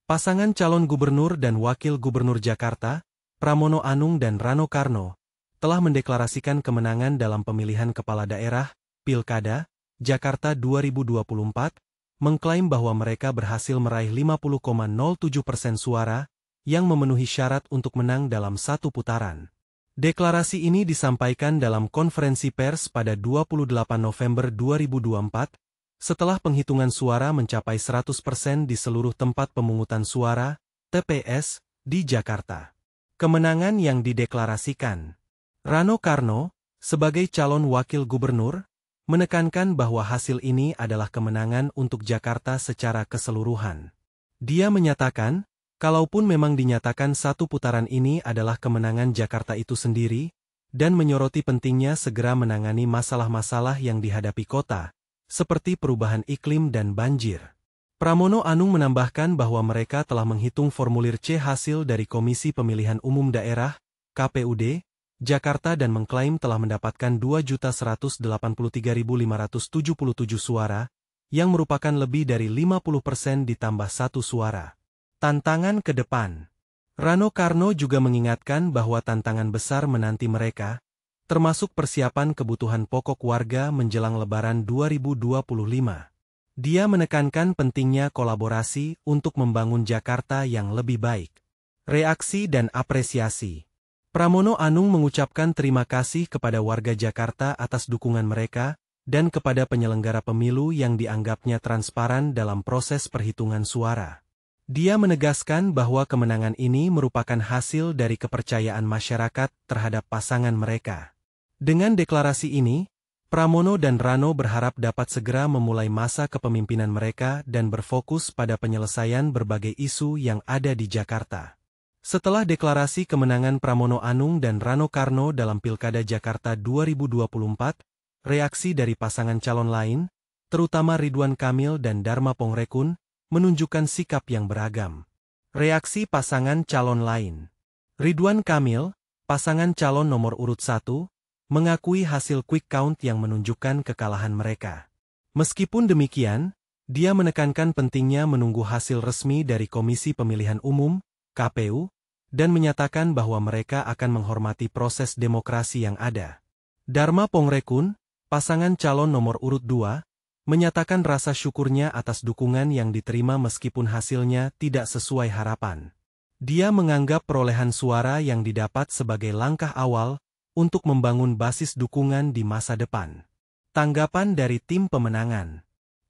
Pasangan calon gubernur dan wakil gubernur Jakarta, Pramono Anung dan Rano Karno, telah mendeklarasikan kemenangan dalam pemilihan kepala daerah, Pilkada, Jakarta 2024, mengklaim bahwa mereka berhasil meraih 50,07% suara, yang memenuhi syarat untuk menang dalam satu putaran. Deklarasi ini disampaikan dalam konferensi pers pada 28 November 2024, setelah penghitungan suara mencapai 100% di seluruh tempat pemungutan suara, TPS, di Jakarta. Kemenangan yang dideklarasikan. Rano Karno, sebagai calon wakil gubernur, menekankan bahwa hasil ini adalah kemenangan untuk Jakarta secara keseluruhan. Dia menyatakan, kalaupun memang dinyatakan satu putaran ini adalah kemenangan Jakarta itu sendiri, dan menyoroti pentingnya segera menangani masalah-masalah yang dihadapi kota, seperti perubahan iklim dan banjir. Pramono Anung menambahkan bahwa mereka telah menghitung formulir C hasil dari Komisi Pemilihan Umum Daerah, KPUD, Jakarta dan mengklaim telah mendapatkan 2.183.577 suara, yang merupakan lebih dari 50% ditambah satu suara. Tantangan ke depan. Rano Karno juga mengingatkan bahwa tantangan besar menanti mereka, termasuk persiapan kebutuhan pokok warga menjelang Lebaran 2025. Dia menekankan pentingnya kolaborasi untuk membangun Jakarta yang lebih baik. Reaksi dan apresiasi. Pramono Anung mengucapkan terima kasih kepada warga Jakarta atas dukungan mereka, dan kepada penyelenggara pemilu yang dianggapnya transparan dalam proses perhitungan suara. Dia menegaskan bahwa kemenangan ini merupakan hasil dari kepercayaan masyarakat terhadap pasangan mereka. Dengan deklarasi ini, Pramono dan Rano berharap dapat segera memulai masa kepemimpinan mereka dan berfokus pada penyelesaian berbagai isu yang ada di Jakarta. Setelah deklarasi kemenangan Pramono Anung dan Rano Karno dalam Pilkada Jakarta 2024, reaksi dari pasangan calon lain, terutama Ridwan Kamil dan Dharma Pongrekun, menunjukkan sikap yang beragam. Reaksi pasangan calon lain. Ridwan Kamil, pasangan calon nomor urut 1, mengakui hasil quick count yang menunjukkan kekalahan mereka. Meskipun demikian, dia menekankan pentingnya menunggu hasil resmi dari Komisi Pemilihan Umum, KPU, dan menyatakan bahwa mereka akan menghormati proses demokrasi yang ada. Dharma Pongrekun, pasangan calon nomor urut 2, menyatakan rasa syukurnya atas dukungan yang diterima meskipun hasilnya tidak sesuai harapan. Dia menganggap perolehan suara yang didapat sebagai langkah awal untuk membangun basis dukungan di masa depan. Tanggapan dari tim pemenangan.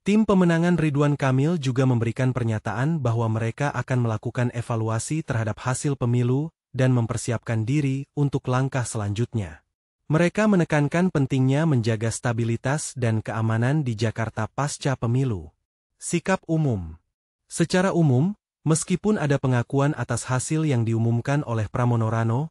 Tim pemenangan Ridwan Kamil juga memberikan pernyataan bahwa mereka akan melakukan evaluasi terhadap hasil pemilu dan mempersiapkan diri untuk langkah selanjutnya. Mereka menekankan pentingnya menjaga stabilitas dan keamanan di Jakarta pasca pemilu. Sikap umum. Secara umum, meskipun ada pengakuan atas hasil yang diumumkan oleh Pramono Rano,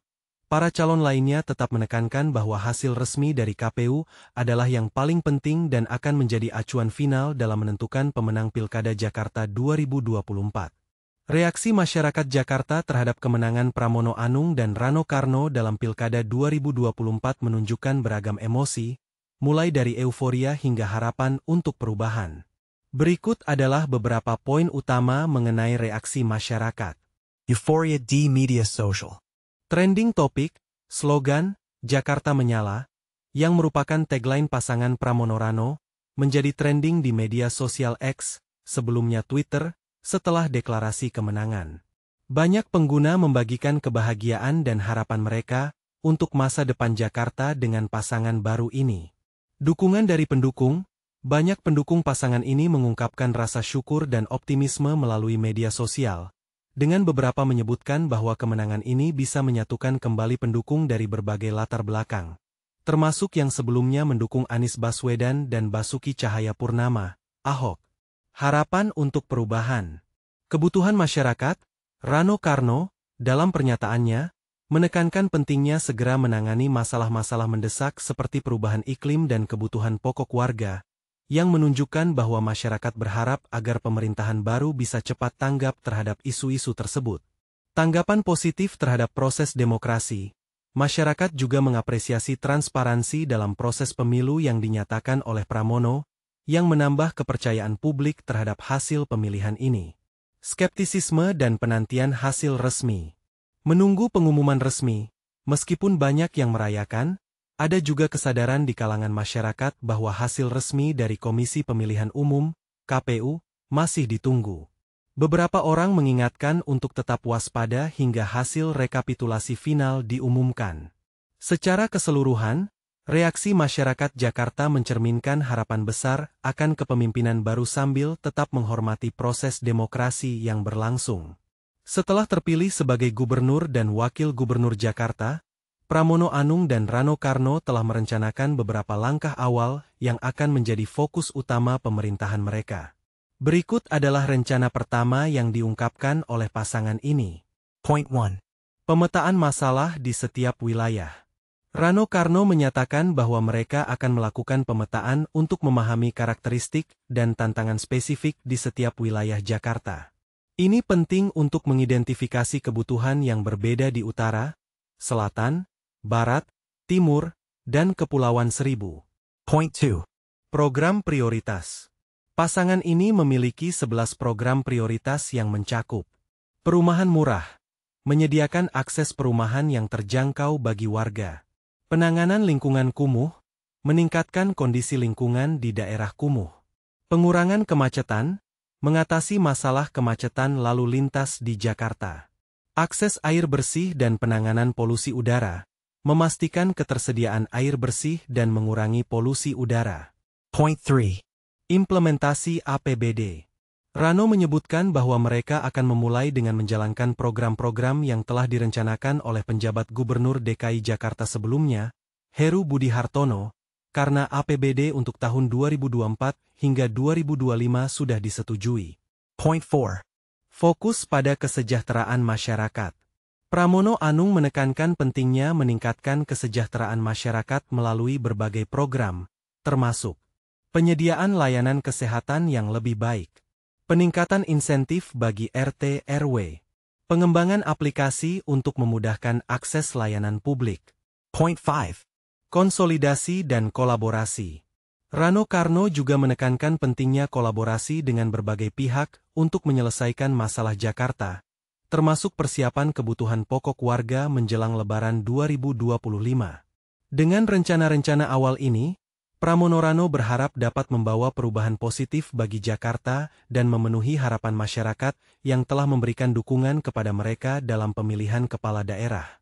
para calon lainnya tetap menekankan bahwa hasil resmi dari KPU adalah yang paling penting dan akan menjadi acuan final dalam menentukan pemenang Pilkada Jakarta 2024. Reaksi masyarakat Jakarta terhadap kemenangan Pramono Anung dan Rano Karno dalam Pilkada 2024 menunjukkan beragam emosi, mulai dari euforia hingga harapan untuk perubahan. Berikut adalah beberapa poin utama mengenai reaksi masyarakat. Euphoria di media social. Trending topik, slogan, Jakarta Menyala, yang merupakan tagline pasangan Pramono Rano, menjadi trending di media sosial X, sebelumnya Twitter, setelah deklarasi kemenangan. Banyak pengguna membagikan kebahagiaan dan harapan mereka untuk masa depan Jakarta dengan pasangan baru ini. Dukungan dari pendukung, banyak pendukung pasangan ini mengungkapkan rasa syukur dan optimisme melalui media sosial, dengan beberapa menyebutkan bahwa kemenangan ini bisa menyatukan kembali pendukung dari berbagai latar belakang, termasuk yang sebelumnya mendukung Anies Baswedan dan Basuki Cahayapurnama, Ahok. Harapan untuk perubahan. Kebutuhan masyarakat, Rano Karno, dalam pernyataannya, menekankan pentingnya segera menangani masalah-masalah mendesak seperti perubahan iklim dan kebutuhan pokok warga, yang menunjukkan bahwa masyarakat berharap agar pemerintahan baru bisa cepat tanggap terhadap isu-isu tersebut. Tanggapan positif terhadap proses demokrasi. Masyarakat juga mengapresiasi transparansi dalam proses pemilu yang dinyatakan oleh Pramono, yang menambah kepercayaan publik terhadap hasil pemilihan ini. Skeptisisme dan penantian hasil resmi. Menunggu pengumuman resmi, meskipun banyak yang merayakan, ada juga kesadaran di kalangan masyarakat bahwa hasil resmi dari Komisi Pemilihan Umum, KPU, masih ditunggu. Beberapa orang mengingatkan untuk tetap waspada hingga hasil rekapitulasi final diumumkan. Secara keseluruhan, reaksi masyarakat Jakarta mencerminkan harapan besar akan kepemimpinan baru sambil tetap menghormati proses demokrasi yang berlangsung. Setelah terpilih sebagai gubernur dan wakil gubernur Jakarta, Pramono Anung dan Rano Karno telah merencanakan beberapa langkah awal yang akan menjadi fokus utama pemerintahan mereka. Berikut adalah rencana pertama yang diungkapkan oleh pasangan ini. Point 1. Pemetaan masalah di setiap wilayah. Rano Karno menyatakan bahwa mereka akan melakukan pemetaan untuk memahami karakteristik dan tantangan spesifik di setiap wilayah Jakarta. Ini penting untuk mengidentifikasi kebutuhan yang berbeda di utara, selatan, barat, timur, dan Kepulauan Seribu. Point 2. Program prioritas. Pasangan ini memiliki 11 program prioritas yang mencakup perumahan murah, menyediakan akses perumahan yang terjangkau bagi warga, penanganan lingkungan kumuh, meningkatkan kondisi lingkungan di daerah kumuh, pengurangan kemacetan, mengatasi masalah kemacetan lalu lintas di Jakarta, akses air bersih dan penanganan polusi udara, memastikan ketersediaan air bersih dan mengurangi polusi udara. Point 3. Implementasi APBD. Rano menyebutkan bahwa mereka akan memulai dengan menjalankan program-program yang telah direncanakan oleh penjabat Gubernur DKI Jakarta sebelumnya, Heru Budi Hartono, karena APBD untuk tahun 2024 hingga 2025 sudah disetujui. Point 4. Fokus pada kesejahteraan masyarakat. Pramono Anung menekankan pentingnya meningkatkan kesejahteraan masyarakat melalui berbagai program, termasuk penyediaan layanan kesehatan yang lebih baik, peningkatan insentif bagi RT/RW, pengembangan aplikasi untuk memudahkan akses layanan publik. Point 5. Konsolidasi dan kolaborasi. Rano Karno juga menekankan pentingnya kolaborasi dengan berbagai pihak untuk menyelesaikan masalah Jakarta, termasuk persiapan kebutuhan pokok warga menjelang Lebaran 2025. Dengan rencana-rencana awal ini, Pramono Rano berharap dapat membawa perubahan positif bagi Jakarta dan memenuhi harapan masyarakat yang telah memberikan dukungan kepada mereka dalam pemilihan kepala daerah.